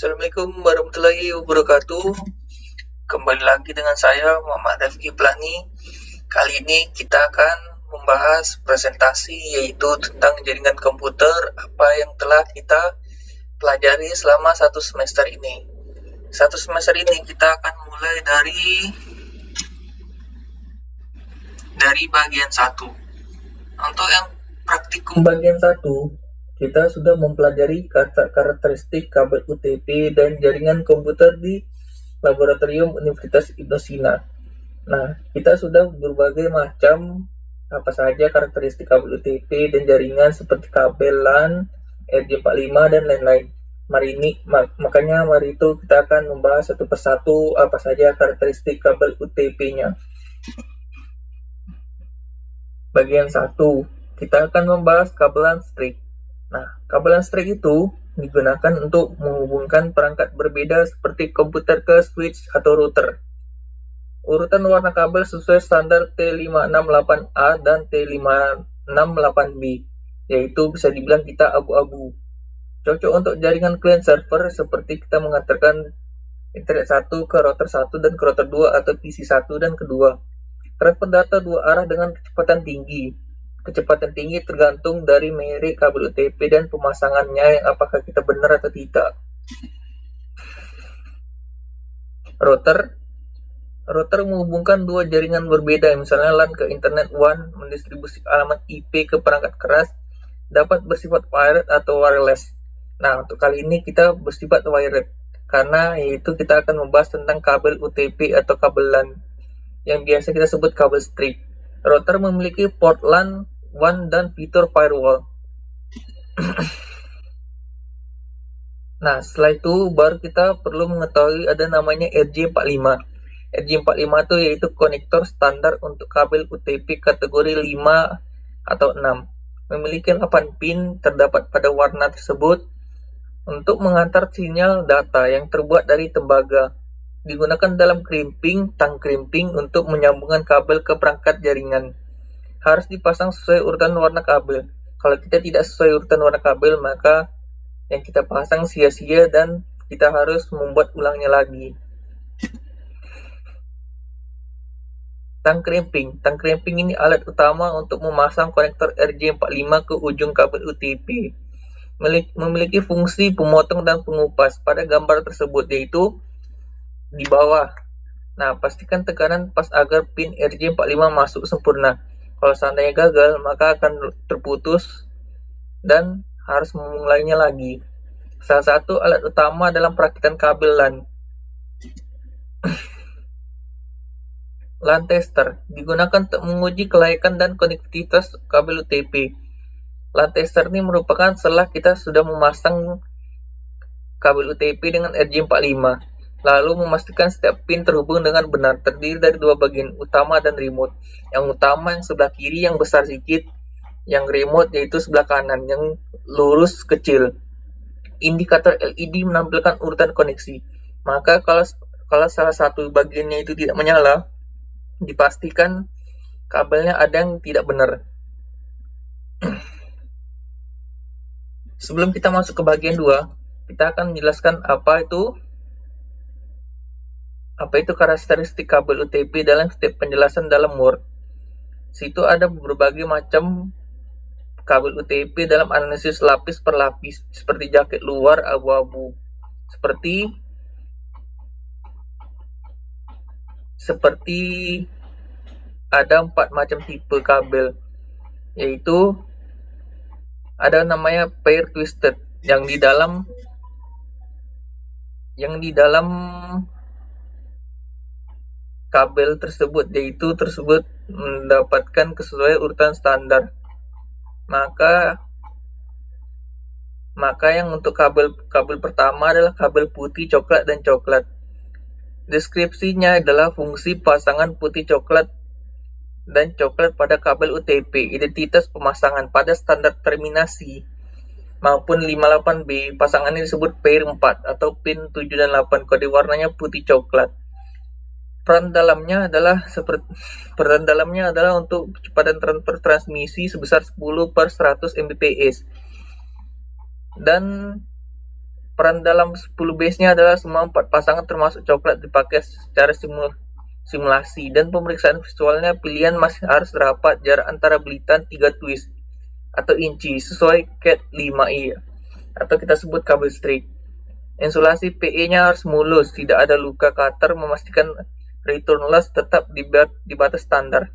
Assalamualaikum warahmatullahi wabarakatuh. Kembali lagi dengan saya Muhammad Rafiki Plani. Kali ini kita akan membahas presentasi yaitu tentang jaringan komputer, apa yang telah kita pelajari selama satu semester ini. Satu semester ini kita akan mulai dari bagian 1. Untuk yang praktikum bagian 1, kita sudah mempelajari karakteristik kabel UTP dan jaringan komputer di laboratorium Universitas Ibnu Sina. Nah, kita sudah berbagai macam apa saja karakteristik kabel UTP dan jaringan seperti kabel LAN, RJ45 dan lain-lain. Makanya mari itu kita akan membahas satu persatu apa saja karakteristik kabel UTP-nya. Bagian 1, kita akan membahas kabelan string. Nah, kabelan string itu digunakan untuk menghubungkan perangkat berbeda seperti komputer ke switch atau router. Urutan warna kabel sesuai standar T568A dan T568B, yaitu bisa dibilang kita abu-abu. Cocok untuk jaringan client server seperti kita mengantarkan internet 1 ke router 1 dan ke router 2 atau PC 1 dan kedua. Transfer data dua arah dengan kecepatan tinggi. Kecepatan tinggi tergantung dari merek kabel UTP dan pemasangannya, yang apakah kita benar atau tidak. Router menghubungkan dua jaringan berbeda, misalnya LAN ke internet WAN, mendistribusi alamat IP ke perangkat keras, dapat bersifat wired atau wireless. Nah, untuk kali ini kita bersifat wired, karena yaitu kita akan membahas tentang kabel UTP atau kabel LAN, yang biasa kita sebut kabel string. Router memiliki port LAN, WAN, dan fitur firewall. Nah, setelah itu baru kita perlu mengetahui ada namanya RJ45. RJ45 itu yaitu konektor standar untuk kabel UTP kategori 5 atau 6. Memiliki 8 pin terdapat pada warna tersebut untuk mengantar sinyal data yang terbuat dari tembaga. Digunakan dalam tang crimping untuk menyambungkan kabel ke perangkat jaringan. Harus dipasang sesuai urutan warna kabel. Kalau kita tidak sesuai urutan warna kabel, maka yang kita pasang sia-sia dan kita harus membuat ulangnya lagi. Tang crimping ini alat utama untuk memasang konektor RJ45 ke ujung kabel UTP. Memiliki fungsi pemotong dan pengupas pada gambar tersebut, yaitu di bawah. Nah, pastikan tekanan pas agar pin RJ45 masuk sempurna. Kalau seandainya gagal, maka akan terputus dan harus memulainya lagi. Salah satu alat utama dalam perakitan kabel LAN. LAN tester digunakan untuk menguji kelayakan dan konektivitas kabel UTP. LAN tester ini merupakan setelah kita sudah memasang kabel UTP dengan RJ45. Lalu memastikan setiap pin terhubung dengan benar, terdiri dari dua bagian, utama dan remote. Yang utama yang sebelah kiri yang besar sedikit, yang remote yaitu sebelah kanan yang lurus kecil. Indikator LED menampilkan urutan koneksi. Maka kalau salah satu bagiannya itu tidak menyala, dipastikan kabelnya ada yang tidak benar. Sebelum kita masuk ke bagian 2, kita akan menjelaskan apa itu karakteristik kabel UTP dalam setiap penjelasan dalam Word. Situ ada berbagai macam kabel UTP dalam analisis lapis per lapis, seperti jaket luar abu-abu. Seperti ada 4 macam tipe kabel, yaitu ada namanya pair twisted, yang di dalam kabel tersebut mendapatkan kesesuaian urutan standar. Maka yang untuk kabel pertama adalah kabel putih, coklat, dan coklat. Deskripsinya adalah fungsi pasangan putih, coklat, dan coklat pada kabel UTP. Identitas pemasangan pada standar terminasi maupun 58B, pasangan ini disebut pair 4 atau pin 7 dan 8. Kode warnanya putih coklat. Peran dalamnya adalah untuk kecepatan transfer transmisi sebesar 10/100 Mbps. Dan Peran dalam 10 base-nya adalah semua 4 pasangan termasuk coklat dipakai secara simulasi, dan pemeriksaan visualnya pilihan masih harus rapat jarak antara belitan 3 twist atau inci sesuai CAT 5i atau kita sebut kabel string. Insulasi PE-nya harus mulus, tidak ada luka cutter, memastikan return loss tetap di batas standar.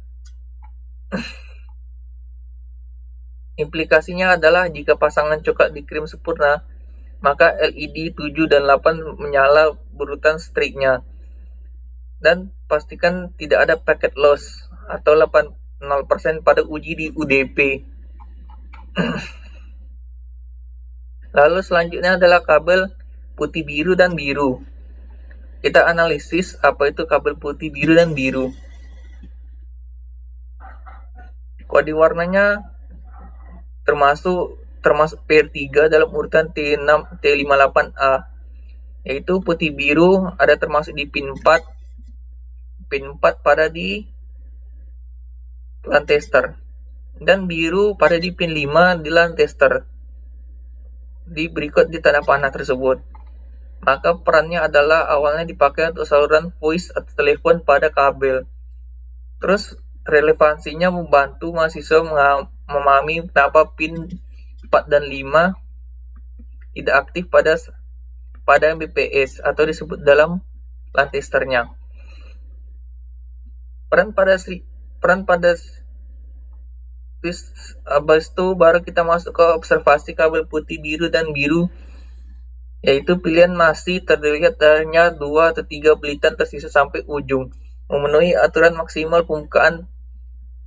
Implikasinya adalah jika pasangan coklat dikirim sempurna, maka LED 7 dan 8 menyala berurutan strike-nya. Dan pastikan tidak ada packet loss atau 80% pada uji di UDP. Lalu selanjutnya adalah kabel putih biru dan biru. Kita analisis apa itu kabel putih biru dan biru. Kode warnanya termasuk pair 3 dalam urutan T58A, yaitu putih biru ada termasuk di pin 4 pada di LAN tester, dan biru pada di pin 5 di LAN tester. Di berikut di tanda panah tersebut. Maka perannya adalah awalnya dipakai untuk saluran voice atau telepon pada kabel. Terus relevansinya membantu mahasiswa memahami kenapa pin 4 dan 5 tidak aktif pada MBPS atau disebut dalam LAN testernya. Peran pada habis itu baru kita masuk ke observasi kabel putih biru dan biru, yaitu pilihan masih terlihat hanya 2 atau 3 belitan tersisa sampai ujung, memenuhi aturan maksimal pembukaan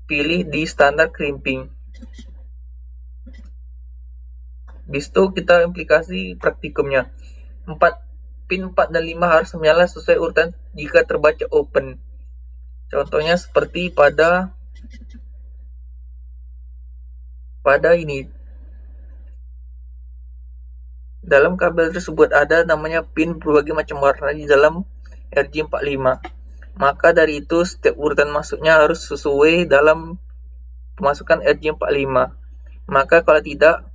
pilih di standar crimping. Habis itu kita implikasi praktikumnya. Pin 4 dan 5 harus menyala sesuai urutan jika terbaca open. Contohnya seperti pada ini. Dalam kabel tersebut ada namanya pin berbagai macam warna di dalam RJ45. Maka dari itu setiap urutan masuknya harus sesuai dalam pemasukan RJ45. Maka kalau tidak,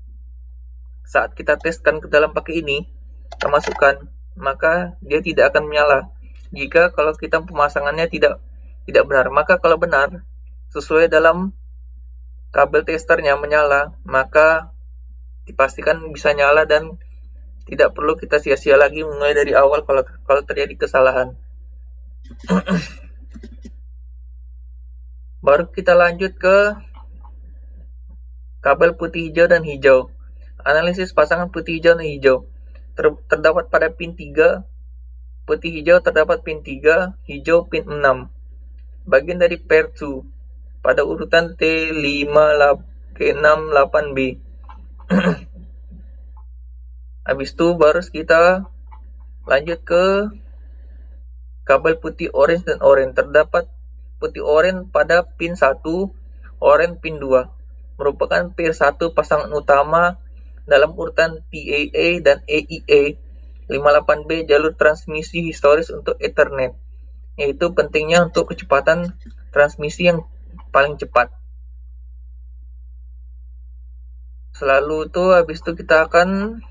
saat kita teskan ke dalam pakai ini, kita masukkan, maka dia tidak akan menyala. Jika kalau kita pemasangannya tidak benar, maka kalau benar sesuai dalam kabel testernya menyala, maka dipastikan bisa nyala dan tidak perlu kita sia-sia lagi mulai dari awal kalau terjadi kesalahan. Baru kita lanjut ke kabel putih hijau dan hijau. Analisis pasangan putih hijau dan hijau. Terdapat pada pin 3, putih hijau terdapat pin 3, hijau pin 6. Bagian dari pair 2 pada urutan T58B. Habis itu baru kita lanjut ke kabel putih orange dan oranye. Terdapat putih oranye pada pin 1, oranye pin 2. Merupakan pair 1 pasangan utama dalam urutan TAA dan AEA 58B jalur transmisi historis untuk Ethernet, yaitu pentingnya untuk kecepatan transmisi yang paling cepat. Selalu itu habis itu kita akan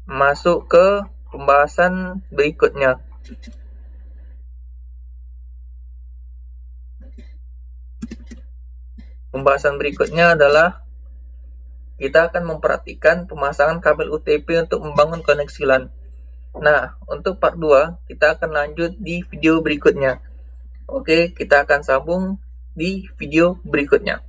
masuk ke pembahasan berikutnya. Pembahasan berikutnya adalah kita akan memperhatikan pemasangan kabel UTP untuk membangun koneksi LAN. Nah, untuk part 2 kita akan lanjut di video berikutnya. Oke, kita akan sambung di video berikutnya.